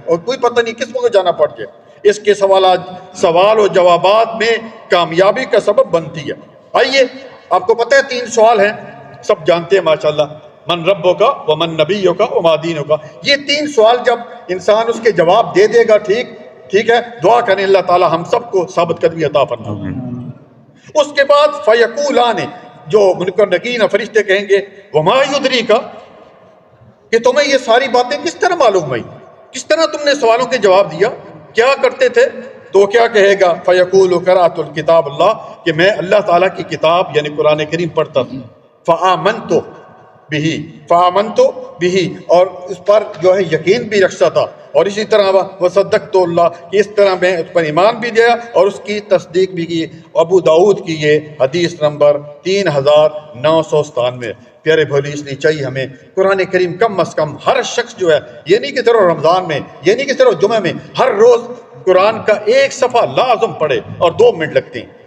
اور کوئی پتہ نہیں کس وقت جانا پڑ جائے. اس کے سوال و جوابات میں کامیابی کا سبب بنتی ہے. آئیے آپ کو پتہ ہے 3 سوال ہیں، سب جانتے ہیں ماشاءاللہ، من ربوں کا ومن نبیوں کا وما دینوں کا. یہ 3 سوال جب انسان اس کے جواب دے دے گا ٹھیک ہے، دعا کریں اللہ تعالی ہم سب کو ثابت قدمی عطا فرمائے. اس کے بعد فیقولان، جو منکر نکیر فرشتے کہیں گے وما یدریک، کہ تمہیں یہ ساری باتیں کس طرح معلوم ہوئی، کس طرح تم نے سوالوں کے جواب دیا، کیا کرتے تھے؟ تو کیا کہے گا؟ فیقول قرأت الکتاب اللہ، کہ میں اللہ تعالیٰ کی کتاب یعنی قرآن کریم پڑھتا تھا. فآمنت بہ، اور اس پر جو ہے یقین بھی رکھتا تھا. اور اسی طرح وصدقت اللہ، کہ اس طرح میں اس پر ایمان بھی دیا اور اس کی تصدیق بھی کی. ابو داؤد کی یہ حدیث نمبر 3997. پیارے بھائی اس لیے چاہیے ہمیں قرآن کریم کم از کم ہر شخص جو ہے، یہ نہیں کہ صرف رمضان میں، یہ نہیں کہ صرف جمعہ میں، ہر روز قرآن کا 1 صفحہ لازم پڑھے، اور 2 منٹ لگتے ہیں.